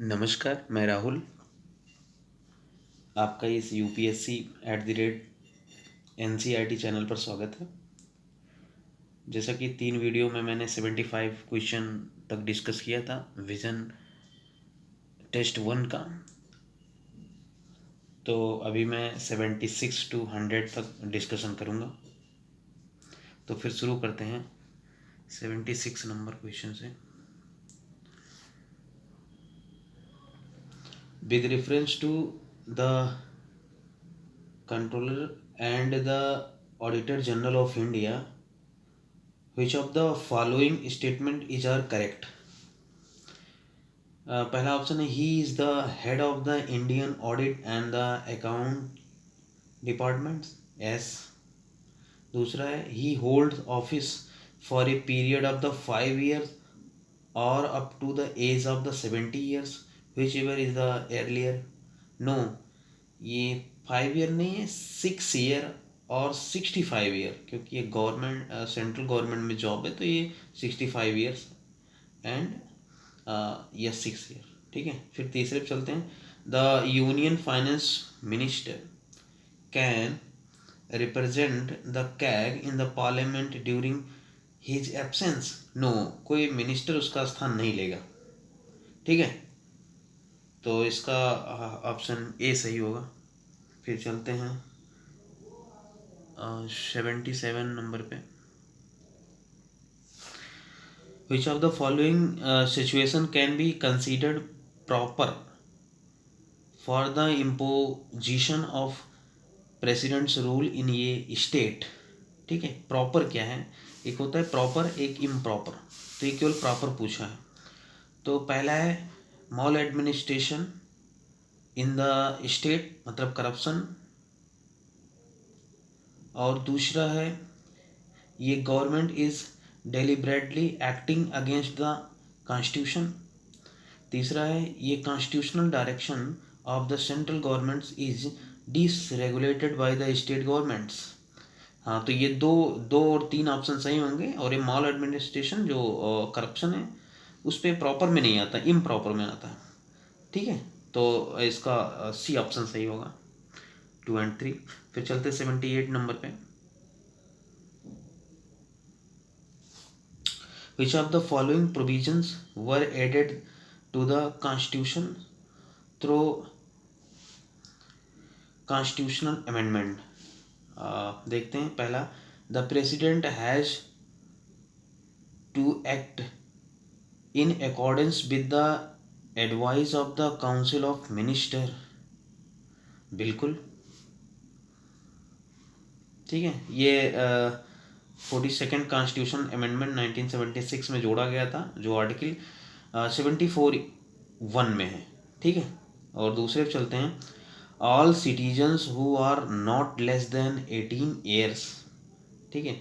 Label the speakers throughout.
Speaker 1: नमस्कार, मैं राहुल। आपका इस UPSC@NCERT चैनल पर स्वागत है। जैसा कि 3 वीडियो में मैंने 75 क्वेश्चन तक डिस्कस किया था विज़न टेस्ट 1 का, तो अभी मैं 76 to 100 तक डिस्कशन करूँगा। तो फिर शुरू करते हैं 76 नंबर क्वेश्चन से। With reference to the controller and the auditor general of India, which of the following statement is are correct? पहला ऑप्शन है he is the head of the Indian audit and the account department, yes. दूसरा है he holds office for a period of the 5 years और up to the age of the 70 years, whichever is the earlier. No, ये 5 year नहीं है, 6 year और 65 year, क्योंकि ये government central government में जॉब है, तो ये 65 years एंड या 6 year। ठीक है, फिर तीसरे पे चलते हैं। The union finance minister can represent the CAG in the parliament during his absence. No, कोई मिनिस्टर उसका स्थान नहीं लेगा। ठीक है, तो इसका ऑप्शन ए सही होगा। फिर चलते हैं 77 नंबर पे। Which of the following situation can be considered proper for the imposition of presidents rule in ये स्टेट? ठीक है, प्रॉपर क्या है? एक होता है प्रॉपर, एक इम्प्रॉपर। तो ये केवल प्रॉपर पूछा है। तो पहला है mall administration in the state, मतलब करप्शन। और दूसरा है ये government is deliberately acting against the constitution. तीसरा है ये constitutional direction of the central governments is dysregulated by the state governments. हाँ, तो ये दो दो और 3 ऑप्शन सही होंगे। और ये मॉल एडमिनिस्ट्रेशन जो करप्शन है उस पर प्रॉपर में नहीं आता, इम्प्रॉपर में आता है। ठीक है, तो इसका सी ऑप्शन सही होगा, 2 and 3। फिर चलते 78 नंबर पे। Which of the following provisions were added to the constitution through constitutional amendment? देखते हैं। पहला, the president has to act in accordance with the advice of the council of minister. बिल्कुल ठीक है, ये 42nd कॉन्स्टिट्यूशन अमेंडमेंट 1976 में जोड़ा गया था, जो आर्टिकल 74(1) में है। ठीक है, और दूसरे पे चलते हैं। All citizens who are not less than 18 years, ठीक है,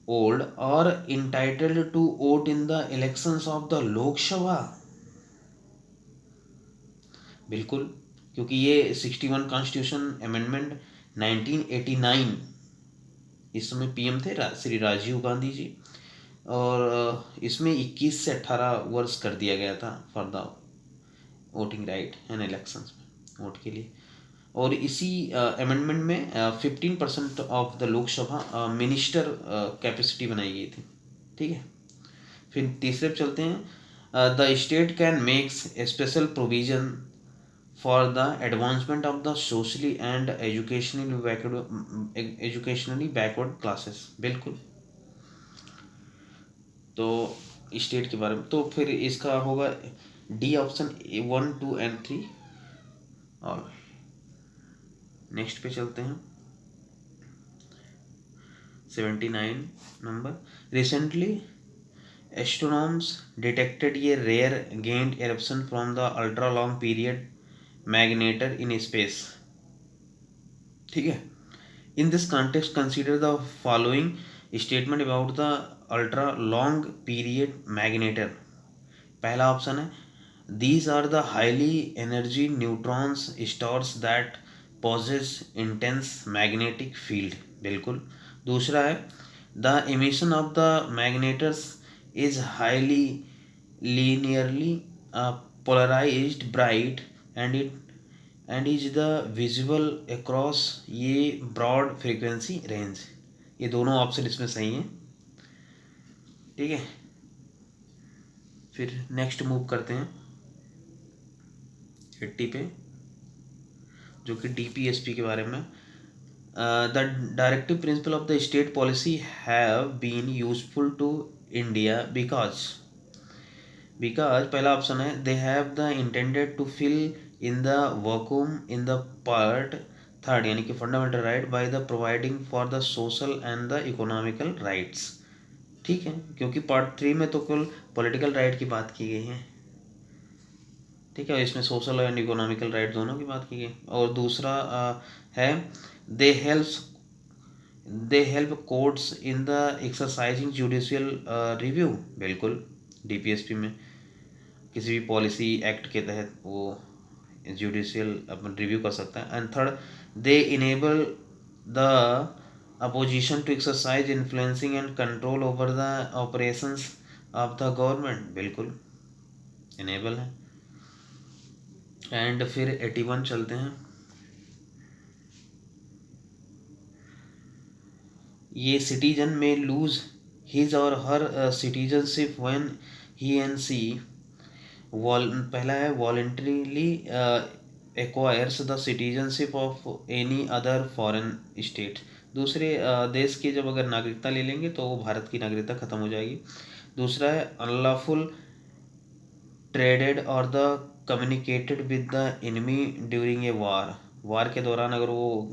Speaker 1: ओल्ड और entitled to vote in the elections of the Lok Sabha. बिल्कुल, क्योंकि ये 61 कॉन्स्टिट्यूशन अमेंडमेंट 1989, इस समय पीएम थे श्री राजीव गांधी जी, और इसमें 21 से 18 वर्ष कर दिया गया था for the voting right and elections में, वोट के लिए। और इसी अमेंडमेंट में 15% of the Lok Sabha minister capacity बनाई गई थी। ठीक है, फिर तीसरे पे चलते हैं। The state can makes a special provision for the advancement of the socially and educationally backward classes. बिल्कुल, तो स्टेट के बारे में तो फिर इसका होगा डी ऑप्शन, 1, 2 and 3। और नेक्स्ट पे चलते हैं 79 नंबर। रिसेंटली एस्ट्रोनॉम्स डिटेक्टेड ये रेयर गेंड eruption from the ultra long period magnetar in space. ठीक है, in this context consider the following statement about the ultra long period magnetar. पहला option है these are the highly energy neutrons stars that possess intense magnetic field। बिल्कुल। दूसरा है the emission of the magnetars is highly linearly polarized bright and is the visible across ये broad frequency range। ये दोनों option इसमें सही हैं। ठीक है, फिर नेक्स्ट मूव करते हैं 80 पे, जो कि डीपीएसपी के बारे में। The directive principle of the state policy have been useful to India because पहला ऑप्शन है they have the intended to fill in the vacuum in the part third, यानी कि fundamental right by the providing for the social and the economical rights. ठीक है, क्योंकि part 3 में तो केवल पॉलिटिकल राइट की बात की गई है। ठीक है, इसमें सोशल एंड इकोनॉमिकल राइट दोनों की बात की गई। और दूसरा है they help courts in the exercising judicial review. बिल्कुल, डीपीएसपी में किसी भी पॉलिसी एक्ट के तहत वो जुडिशियल अपन रिव्यू कर सकता है। And third, they enable the opposition to exercise influencing and control over the operations of the government. बिल्कुल इनेबल है। एंड फिर 81 चलते हैं। ये सिटीजन में लूज हिज और हर सिटीजनशिप व्हेन ही एंड सी पहला है voluntarily acquires the citizenship of any other foreign state. दूसरे देश की जब अगर नागरिकता ले लेंगे तो वो भारत की नागरिकता खत्म हो जाएगी। दूसरा है अनलॉफुल ट्रेडेड और the communicated with the enemy during a war के दौरान अगर वो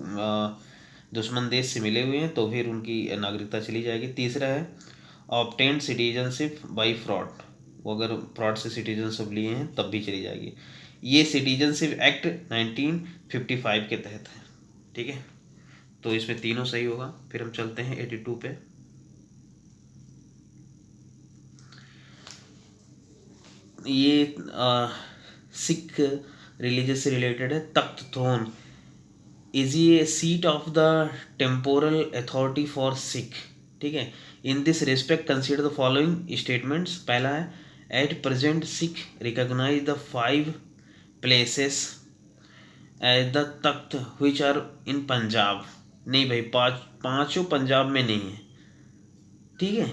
Speaker 1: दुश्मन देश से मिले हुए हैं तो फिर उनकी नागरिकता चली जाएगी। तीसरा है ऑब्टेन्ड सिटीजनशिप बाय फ्रॉड, वो अगर फ्रॉड से सिटीजनशिप लिए हैं तब भी चली जाएगी। ये सिटीजनशिप एक्ट 1955 के तहत है। ठीक है, तो इसमें तीनों सही होगा। फिर हम चलते हैं 82 पे। ये सिख रिलीजियस से रिलेटेड है। Takht throne is a seat of the temporal authority for Sikh. ठीक है, in this respect consider the following statements. पहला है at present Sikh recognize the 5 places as the Takht which are in Punjab. नहीं भाई, पांचों पंजाब में नहीं है। ठीक है,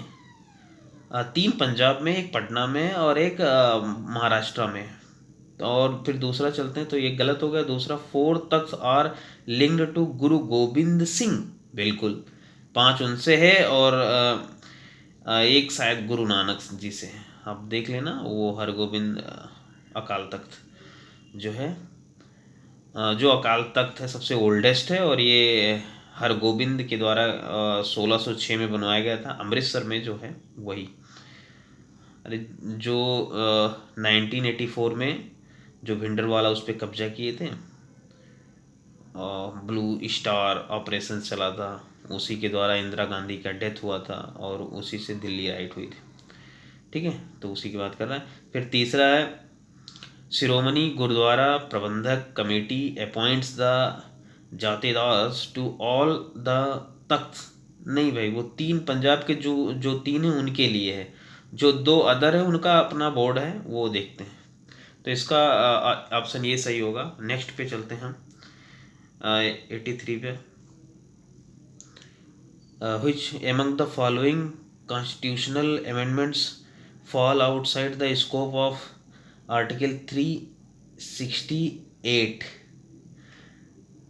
Speaker 1: 3 पंजाब में, एक पटना में और एक महाराष्ट्र में। और फिर दूसरा चलते हैं, तो ये गलत हो गया। दूसरा 4 तख्त आर लिंक्ड टू गुरु गोविंद सिंह। बिल्कुल, 5 उनसे है और एक शायद गुरु नानक जी से है। आप देख लेना, वो हरगोबिंद अकाल तख्त जो है, जो अकाल तख्त है सबसे ओल्डेस्ट है और ये हरगोबिंद के द्वारा 1606 में बनवाया गया था, अमृतसर में जो है वही। अरे जो 1984 में जो भिंडरवाला उस पर कब्जा किए थे, ब्लू स्टार ऑपरेशन चला था, उसी के द्वारा इंदिरा गांधी का डेथ हुआ था और उसी से दिल्ली राइट हुई थी। ठीक है, तो उसी की बात कर रहा है। फिर तीसरा है Shiromani Gurdwara Prabandhak committee appoints the Jathedars to all the Takht. नहीं भाई, वो 3 पंजाब के जो 3 हैं उनके लिए है, जो 2 अदर है उनका अपना बोर्ड है, वो देखते हैं। तो इसका ऑप्शन ये सही होगा। नेक्स्ट पे चलते हैं हम 83 पे। which among the following constitutional amendments fall outside the scope of article 368।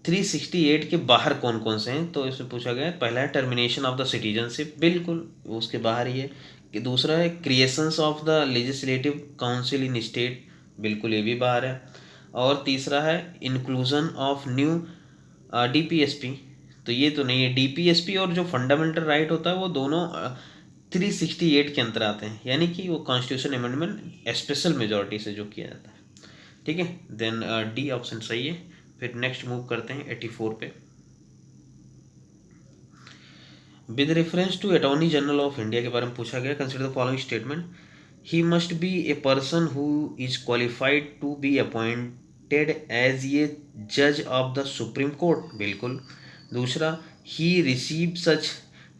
Speaker 1: 368 के बाहर कौन कौन से हैं, तो इसमें पूछा गया है। पहला है टर्मिनेशन ऑफ द सिटीजनशिप, बिल्कुल उसके बाहर ही है। कि दूसरा है creations of the legislative council in state, बिल्कुल ये भी बाहर है। और तीसरा है इंक्लूजन ऑफ न्यू डीपीएसपी, तो ये तो नहीं है। डीपीएसपी और जो फंडामेंटल राइट होता है वो दोनों 368 के अंतर आते हैं, यानी कि वो कॉन्स्टिट्यूशन अमेंडमेंट स्पेशल मेजोरिटी से जो किया जाता है। ठीक है, देन डी ऑप्शन सही है। फिर नेक्स्ट मूव करते हैं 84 पे। With reference to attorney general of India के बारे में पूछा गया। Consider the following statement. He must be a person who is qualified to be appointed as a जज ऑफ द सुप्रीम कोर्ट, बिल्कुल। दूसरा, he receive such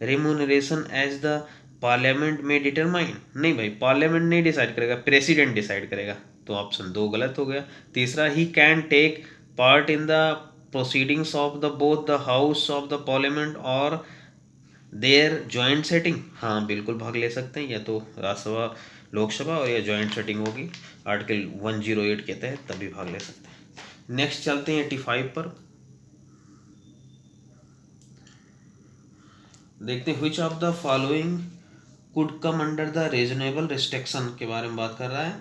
Speaker 1: remuneration as the parliament may determine. नहीं भाई, पार्लियामेंट नहीं decide करेगा, president decide करेगा। तो option 2 गलत हो गया। तीसरा, he can take part in the proceedings of the both the house of the parliament और देयर जॉइंट सेटिंग। हाँ बिल्कुल भाग ले सकते हैं, या तो राज्यसभा लोकसभा और या जॉइंट सेटिंग होगी आर्टिकल 108 के तहत, तभी भाग ले सकते हैं। नेक्स्ट चलते हैं 85 पर। देखते हैं which of the following could come under the reasonable restriction के बारे में बात कर रहा है।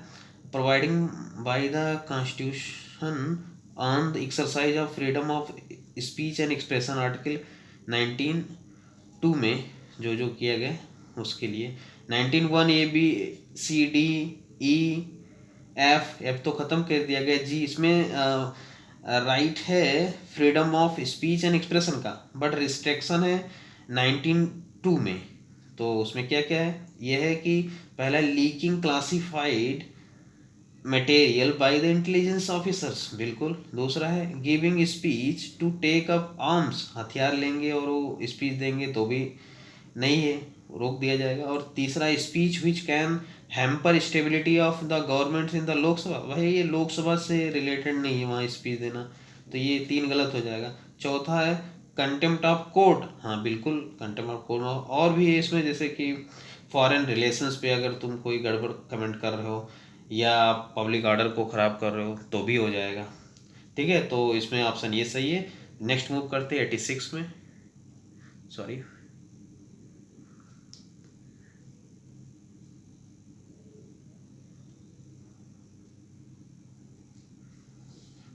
Speaker 1: Providing by the constitution on the exercise of freedom of speech and expression article 19(2) में जो जो किया गया उसके लिए 19(1) A B C D E F तो ख़त्म कर दिया गया जी। इसमें राइट है freedom of speech and expression का, बट रिस्ट्रिक्शन है 19(2) में। तो उसमें क्या क्या है, यह है कि पहला leaking classified material by the intelligence officers, बिल्कुल। दूसरा है giving speech to take up arms, हथियार लेंगे और वो स्पीच देंगे तो भी नहीं है, रोक दिया जाएगा। और तीसरा, speech which can hamper stability of the government in the Lok Sabha, भाई ये लोकसभा से रिलेटेड नहीं है वहाँ स्पीच देना, तो ये 3 गलत हो जाएगा। चौथा है कंटेम्प्ट ऑफ कोर्ट, हाँ बिल्कुल कंटेम्प्ट ऑफ कोर्ट और भी है इसमें, जैसे कि फॉरेन रिलेशंस पे अगर तुम कोई गड़बड़ कमेंट कर रहे हो या पब्लिक ऑर्डर को ख़राब कर रहे हो तो भी हो जाएगा। ठीक है, तो इसमें ऑप्शन ये सही है। नेक्स्ट मूव करते हैं 86 में, sorry.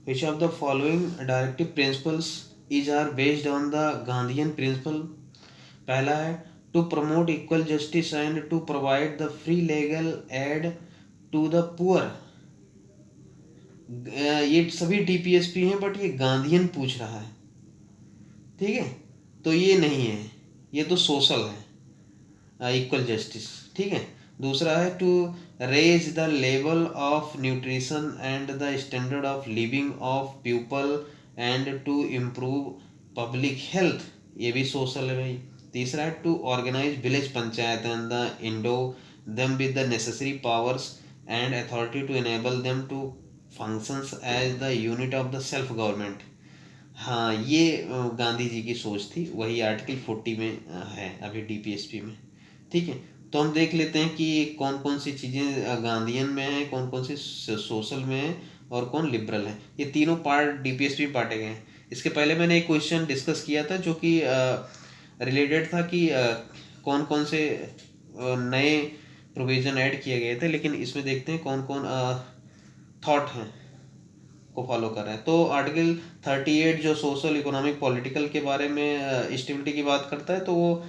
Speaker 1: Which of the following directive principles are based on the Gandhian principle? पहला है to promote equal justice and to provide the free legal aid to the poor। ये सभी DPSP हैं, बट ये Gandhian पूछ रहा है, ठीक है, तो ये नहीं है, ये तो सोशल है, इक्वल जस्टिस, ठीक है। दूसरा है to raise the level of nutrition and the standard of living of people and to improve public health, ये भी सोशल है भाई। तीसरा है to organise village panchayat and the Indo them with the necessary powers and authority to enable them to functions as the unit of the self government। हाँ ये गांधी जी की सोच थी, वही आर्टिकल 40 में है अभी DPSP में, ठीक है। तो हम देख लेते हैं कि कौन कौन सी चीज़ें गांधीयन में है, कौन कौन सी सोशल में है और कौन लिबरल है। ये तीनों पार्ट DPSP में बांटे गए हैं। इसके पहले मैंने एक क्वेश्चन डिस्कस किया था जो कि रिलेटेड था कि कौन कौन से नए प्रोविज़न ऐड किए गए थे, लेकिन इसमें देखते हैं कौन कौन थॉट हैं को फॉलो कर रहे हैं। तो आर्टिकल 38 जो सोशल इकोनॉमिक पॉलिटिकल के बारे में स्टेबिलिटी की बात करता है, तो वो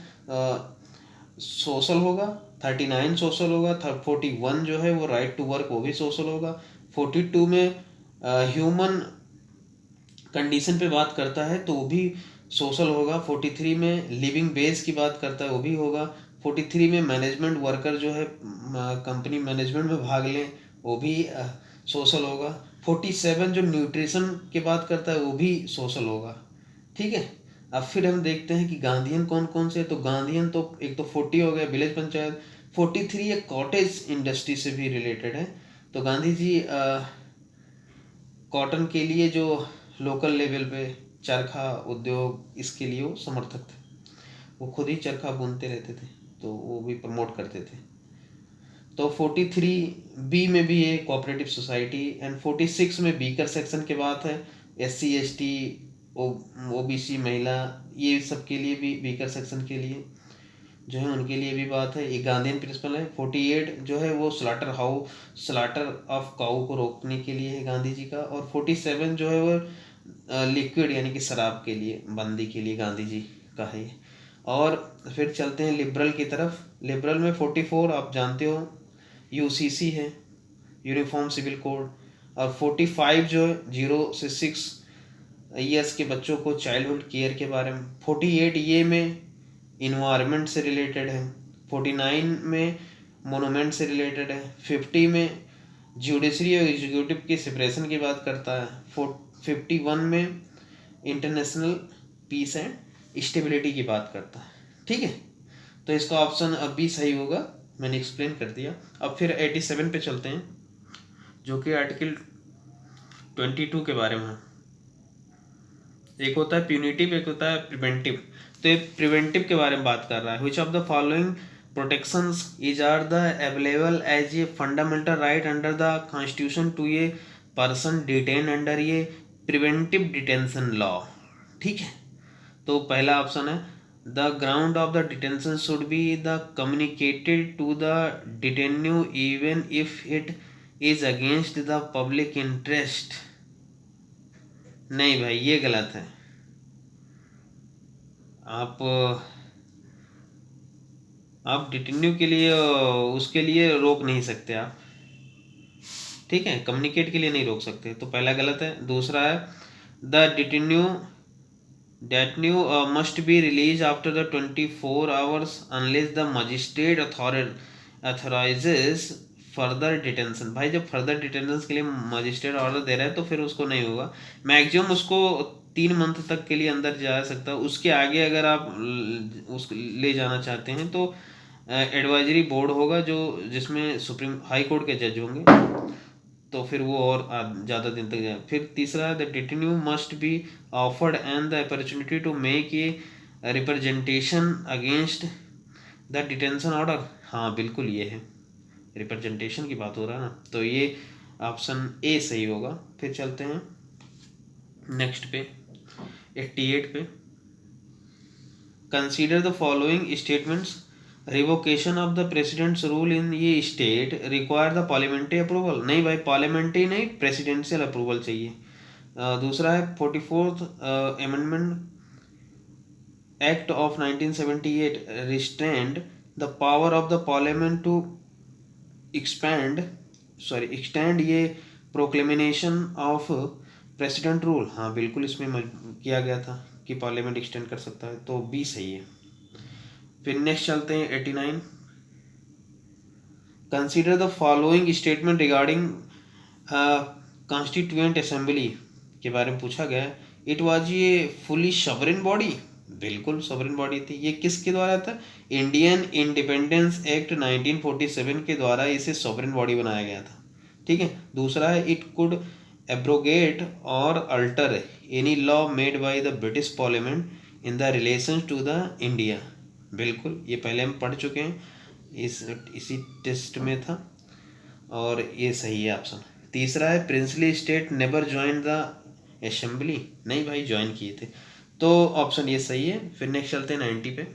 Speaker 1: सोशल होगा। 39 सोशल होगा। 41 जो है वो राइट टू वर्क, वो भी सोशल होगा। 42 में ह्यूमन कंडीशन पे बात करता है तो वो भी सोशल होगा। 43 में लिविंग बेस की बात करता है, वो भी होगा। 43 में मैनेजमेंट वर्कर जो है कंपनी मैनेजमेंट में भाग लें, वो भी सोशल होगा। 47 जो न्यूट्रिशन की बात करता है वो भी सोशल होगा, ठीक है। अब फिर हम देखते हैं कि गांधीयन कौन कौन से। तो गांधीयन तो एक तो 40 हो गया विलेज पंचायत। 43 ये कॉटेज इंडस्ट्री से भी रिलेटेड है। तो गांधी जी कॉटन के लिए जो लोकल लेवल पे चरखा उद्योग, इसके लिए वो समर्थक थे, वो खुद ही चरखा बुनते रहते थे, तो वो भी प्रमोट करते थे। तो 43B में भी है कोऑपरेटिव सोसाइटी। एंड 46 में बीकर सेक्शन के बात है, SC ST OBC महिला, ये सब के लिए भी बीकर सेक्शन के लिए जो है उनके लिए भी बात है। ये गांधीयन प्रिंसिपल है। 48 जो है वो स्लाटर ऑफ काऊ को रोकने के लिए है गांधी जी का। और 47 जो है वो लिक्विड यानी कि शराब के लिए, बंदी के लिए गांधी जी का है। और फिर चलते हैं लिबरल की तरफ। लिबरल में 44 आप जानते हो UCC है, यूनिफॉर्म सिविल कोड। और 45 जो है 0 से 6 ईयर्स के बच्चों को चाइल्डहुड केयर के बारे में। 48 ये में इन्वायरमेंट से रिलेटेड है। 49 में मोनूमेंट से रिलेटेड है। 50 में जुडिशरी और एग्जीक्यूटिव की सेपरेशन की बात करता है। 51 में इंटरनेशनल पीस एंड स्टेबिलिटी की बात करता है, ठीक है। तो इसका ऑप्शन अब भी सही होगा, मैंने एक्सप्लेन कर दिया। अब फिर 87 पे चलते हैं जो कि आर्टिकल 22 के बारे में है। एक होता है प्यूनिटिव, एक होता है प्रिवेंटिव। तो ये प्रिवेंटिव के बारे में बात कर रहा है। Which of the following protections is are the available as a fundamental right under the constitution to a person detain अंडर ये प्रिवेंटिव डिटेंशन लॉ। ठीक है, तो पहला ऑप्शन है the ground of the detention should be the communicated to the detenu even if it is against the public interest. नहीं भाई, ये गलत है। आप डिटेन्यू के लिए उसके लिए रोक नहीं सकते आप, ठीक है, कम्युनिकेट के लिए नहीं रोक सकते, तो पहला गलत है। दूसरा है the detenu must be release after the 24 hours unless the magistrate authorises further detention. भाई जब फर्दर डिटेंशन के लिए मजिस्ट्रेट ऑर्डर दे रहा है तो फिर उसको नहीं होगा। मैक्सिमम उसको 3 मंथ तक के लिए अंदर जा सकता है। उसके आगे अगर आप उस ले जाना चाहते हैं तो एडवाइजरी बोर्ड होगा जो जिसमें सुप्रीम हाई कोर्ट के जज होंगे, तो फिर वो और ज़्यादा दिन तक जाए। फिर तीसरा the detenu must be offered and the opportunity to make a representation against the detention order. हाँ बिल्कुल, ये है रिप्रेजेंटेशन की बात हो रहा है ना, तो ये ऑप्शन ए सही होगा। फिर चलते हैं नेक्स्ट पे 88 पे। Consider the following statements revocation of the president's rule in ये state require the parliamentary approval. नहीं भाई, पार्लियामेंट्री नहीं, प्रेसिडेंशियल अप्रूवल चाहिए। दूसरा है 44th amendment act of 1978 restrained the power of the parliament to extend ये प्रोक्लेमिनेशन ऑफ प्रेसिडेंट रूल। हाँ बिल्कुल, इसमें किया गया था कि पार्लियामेंट एक्सटेंड कर सकता है, तो बी सही है। फिर नेक्स्ट चलते हैं 89। Consider the following statement regarding constituent assembly के बारे में पूछा गया है। इट वाज ये फुली सॉवरेन बॉडी। बिल्कुल सॉवरेन बॉडी थी। ये किसके द्वारा था? इंडियन इंडिपेंडेंस एक्ट 1947 के द्वारा इसे सॉवरेन बॉडी बनाया गया था। ठीक है। दूसरा है इट कुड एब्रोगेट और alter any law made by the British parliament in the relation to the India. बिल्कुल, ये पहले हम पढ़ चुके हैं, इसी टेस्ट में था, और ये सही है ऑप्शन। तीसरा है princely state never join the assembly. नहीं भाई, ज्वाइन किए थे, तो ऑप्शन ये सही है। फिर नेक्स्ट चलते हैं 90 पे।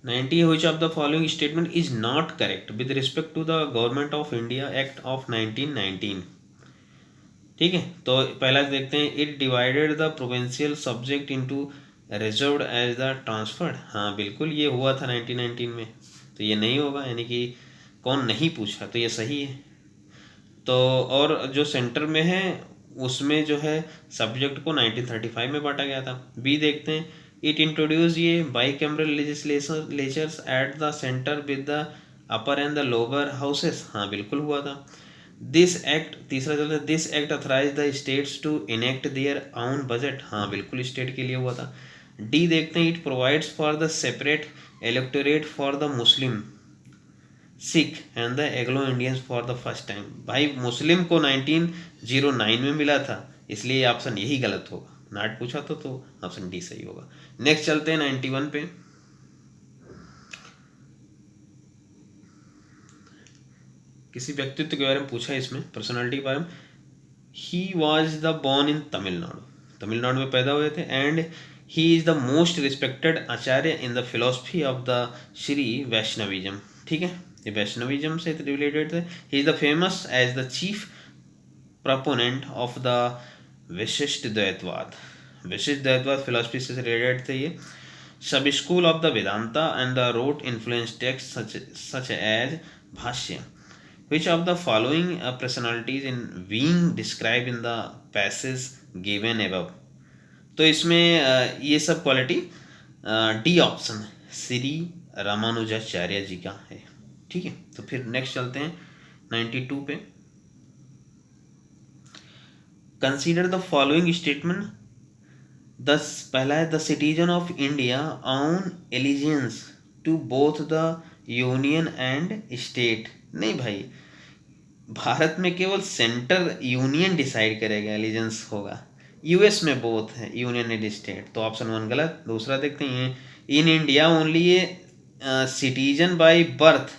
Speaker 1: 90 which of the following statement is not correct with respect to the Government of India Act of 1919। ठीक है, तो पहला देखते हैं it divided the provincial subject into reserved as the transferred. हाँ बिल्कुल, ये हुआ था 1919 में, तो ये नहीं होगा, यानी कि कौन नहीं पूछा, तो ये सही है। तो और जो सेंटर में है उसमें जो है सब्जेक्ट को 1935 में बांटा गया था। बी देखते हैं इट इंट्रोड्यूस ये bicameral legislatures at the centre with the upper and the lower houses. हाँ बिल्कुल हुआ था। दिस एक्ट, तीसरा चलता है this act authorise the states to enact their own budget. हाँ बिल्कुल, स्टेट के लिए हुआ था। डी देखते हैं it provides for the separate electorate for the Muslim, Sikh and the Anglo Indians for the first time. भाई मुस्लिम को 1909 में मिला था, इसलिए ऑप्शन यही गलत होगा। नाट पूछा तो ऑप्शन डी सही होगा। नेक्स्ट चलते हैं 91 पे। किसी व्यक्तित्व के बारे में पूछा है इसमें, पर्सनालिटी के बारे में। He was the born in Tamil Nadu, Tamil Nadu में पैदा हुए थे, and he is the most respected acharya in the philosophy of the Shri Vaishnavism. ठीक है, ये वैष्णविज्म से रिलेटेड थे। He is the famous as the chief proponent of the Vishishta Dvaitavada. विशिष्ट द्वैतवाद फिलोसफी से रिलेटेड थे ये। सब school of the Vedanta and the rote influence text such as bhashya. Which of the following personalities in being described in the passage given above? तो इसमें ये सब quality D option Shri Ramanujacharya ji का है। ठीक है, तो फिर नेक्स्ट चलते हैं 92 पे। Consider the following statement. पहला है the citizen of India on allegiance to both the union and state. नहीं भाई, भारत में केवल सेंटर यूनियन डिसाइड करेगा, एलिजेंस होगा। यूएस में बोथ है, यूनियन एंड स्टेट। तो ऑप्शन वन गलत। दूसरा देखते हैं, in India only a citizen by birth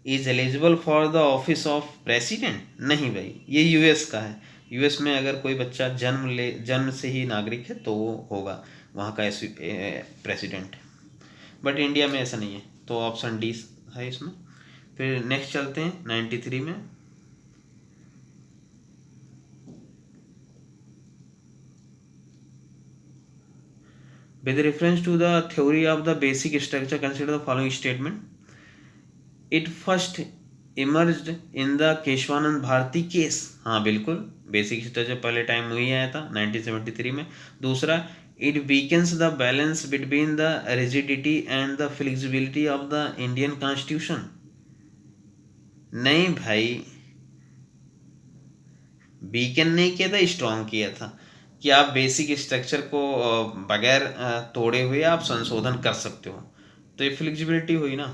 Speaker 1: is eligible for the office of president. नहीं भाई, ये यूएस का है। यूएस में अगर कोई बच्चा जन्म से ही नागरिक है तो वो होगा वहाँ का प्रेसिडेंट। बट इंडिया में ऐसा नहीं है, तो ऑप्शन डी है इसमें। फिर नेक्स्ट चलते हैं 93 में। With reference to the theory of the basic structure, consider the following statement. It first emerged in the Kesavananda Bharati case. हाँ बिल्कुल, बेसिक स्ट्रक्चर पहले टाइम वही आया था 1973 में। दूसरा, it weakens the balance between the rigidity and the flexibility of the Indian Constitution। नहीं भाई, वीकेन नहीं किया था, स्ट्रॉन्ग किया था कि आप बेसिक स्ट्रक्चर को बगैर तोड़े हुए आप संशोधन कर सकते हो, तो ये फ्लेक्सिबिलिटी हुई ना।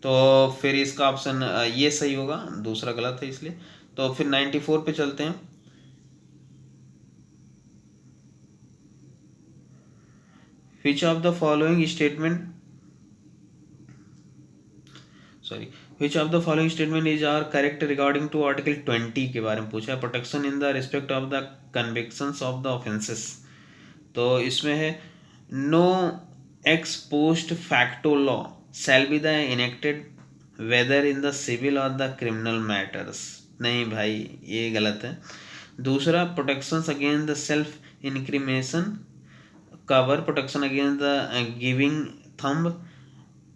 Speaker 1: तो फिर इसका ऑप्शन ये सही होगा, दूसरा गलत है इसलिए। तो फिर 94 पे चलते हैं। Which of the following statement which of the following statement is are correct regarding to article 20 के बारे में पूछा है। Protection in the respect of the convictions of the offences. तो इसमें है, no ex post facto law shall be the enacted whether in the civil और the criminal matters. नहीं भाई, ये गलत है। दूसरा, protection against the self incrimination cover protection against the giving thumb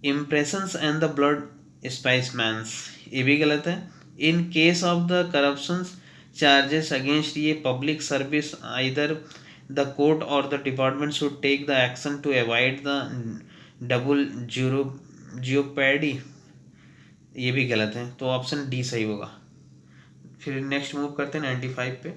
Speaker 1: impressions and the blood specimens, ये भी गलत है। In case of the corruption charges against ये public service either the court और the department should take the action to avoid the double jeopardy, ये भी गलत है। तो ऑप्शन डी सही होगा। फिर नेक्स्ट मूव करते हैं 95 पे।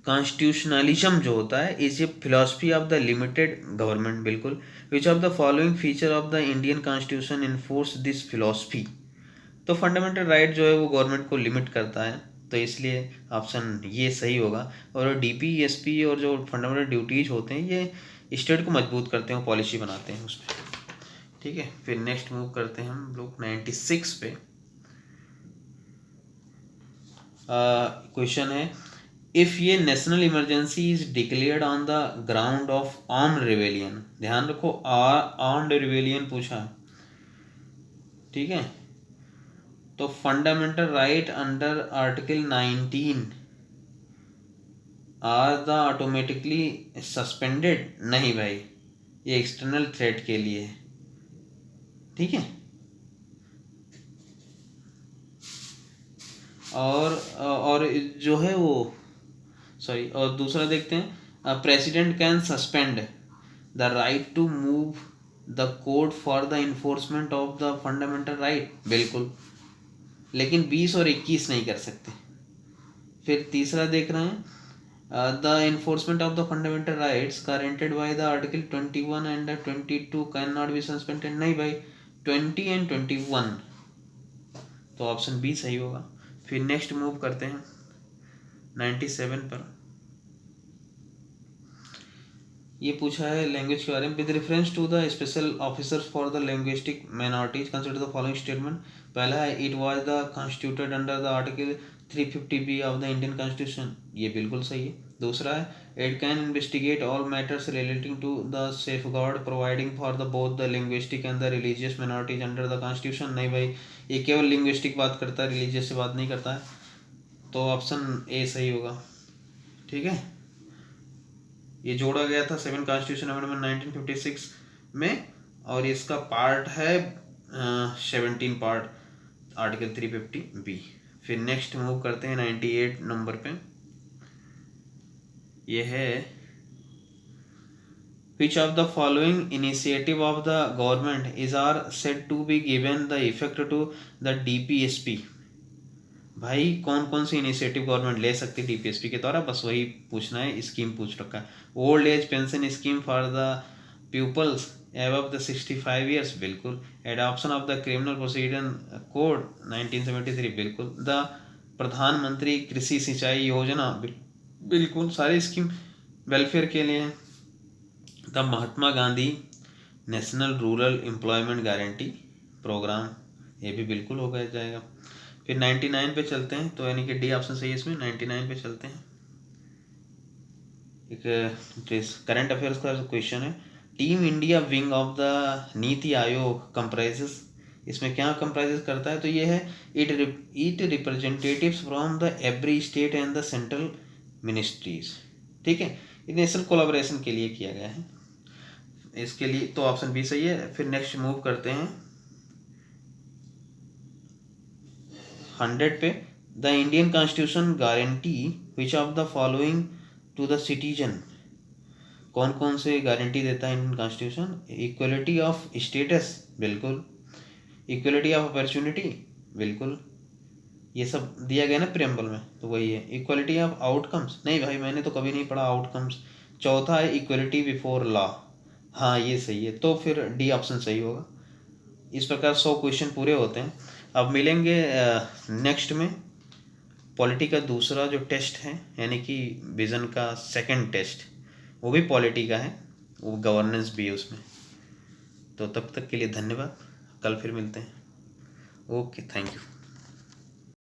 Speaker 1: कॉन्स्टिट्यूशनलिज्म जो होता है is a philosophy of the limited government. बिल्कुल। Which of the following feature of the Indian constitution enforce this philosophy. तो फंडामेंटल राइट जो है वो गवर्नमेंट को लिमिट करता है, तो इसलिए ऑप्शन ये सही होगा। और डीपीएसपी और जो फंडामेंटल ड्यूटीज होते हैं ये स्टेट को मजबूत करते हैं, पॉलिसी बनाते हैं उसमें। ठीक है, फिर नेक्स्ट मूव करते हैं हम लोग 96 पे। क्वेश्चन है, इफ ये national emergency is declared on the ground of armed rebellion. ध्यान रखो, आर्म्ड रिवेलियन पूछा है, ठीक है। तो fundamental right under article 19 are the automatically suspended. नहीं भाई, ये एक्सटर्नल थ्रेट के लिए है, ठीक है। और जो है वो सॉरी, और दूसरा देखते हैं, president can suspend the right to move the court for the enforcement of the fundamental right. बिल्कुल, लेकिन 20 और 21 नहीं कर सकते। फिर तीसरा देख रहे हैं, the enforcement of the fundamental rights guaranteed by the article 21 and 22 can not be suspended. नहीं भाई, 20 एंड 21, तो ऑप्शन बी सही होगा। फिर नेक्स्ट मूव करते हैं 97 पर। ये पूछा है लैंग्वेज के बारे में। With reference to the special officers for the linguistic minorities consider the following statement. पहला है, it was the constituted under the article 350B of the Indian constitution. ये बिल्कुल सही है। दूसरा है, it can investigate all matters relating to the safeguard providing for the both the linguistic and the religious minorities under the constitution. नहीं भाई, ये केवल लिंग्विस्टिक बात करता है, रिलीजियस से बात नहीं करता है, तो ऑप्शन ए सही होगा, ठीक है। ये जोड़ा गया था 7 कॉन्स्टिट्यूशन अमेंडमेंट 1956 में, और इसका पार्ट है 17 पार्ट आर्टिकल 350B। फिर नेक्स्ट मूव करते हैं 98 नंबर पे। ये है, which of the following initiative of the government is are said to be given the effect to the DPSP. भाई कौन कौन सी इनिशिएटिव गवर्नमेंट ले सकती है डीपीएसपी के द्वारा, बस वही पूछना है। स्कीम पूछ रखा है, old age pension scheme for the pupils above the 65 years, बिल्कुल. Adoption of the criminal procedure code 1973, बिल्कुल. The प्रधानमंत्री कृषि सिंचाई योजना, बिल्कुल. सारी स्कीम वेलफेयर के लिए है. The Mahatma Gandhi national rural employment guarantee programme, ये भी बिल्कुल हो गया जाएगा. फिर 99 पे चलते हैं, तो यानी कि डी ऑप्शन सही है इसमें. 99 पे चलते हैं. एक करंट अफेयर्स का क्वेश्चन है. Team India wing of the NITI Aayog comprises, इसमें क्या कंप्राइजेस करता है, तो ये है it representatives from the every state and the central ministries. ठीक है, ये नेशनल कोलैबोरेशन के लिए किया गया है. इसके लिए तो ऑप्शन बी सही है. फिर नेक्स्ट मूव करते हैं 100 पे. The Indian constitution guarantee which of the following to the citizen, कौन कौन से गारंटी देता है Indian constitution. Equality of status, बिल्कुल. इक्वलिटी ऑफ अपॉर्चुनिटी, बिल्कुल. ये सब दिया गया ना प्रेम्बल में, तो वही है. इक्वलिटी ऑफ आउटकम्स, नहीं भाई मैंने तो कभी नहीं पढ़ा आउटकम्स. चौथा है इक्वलिटी बिफोर लॉ, हाँ ये सही है. तो फिर डी ऑप्शन सही होगा. इस प्रकार 100 क्वेश्चन पूरे होते हैं. अब मिलेंगे नेक्स्ट में. पॉलिटी का दूसरा जो टेस्ट है, यानी कि विजन का सेकंड टेस्ट, वो भी पॉलिटी का है, वो गवर्नेंस भी है उसमें. तो तब तक के लिए धन्यवाद. कल फिर मिलते हैं. Okay, thank you.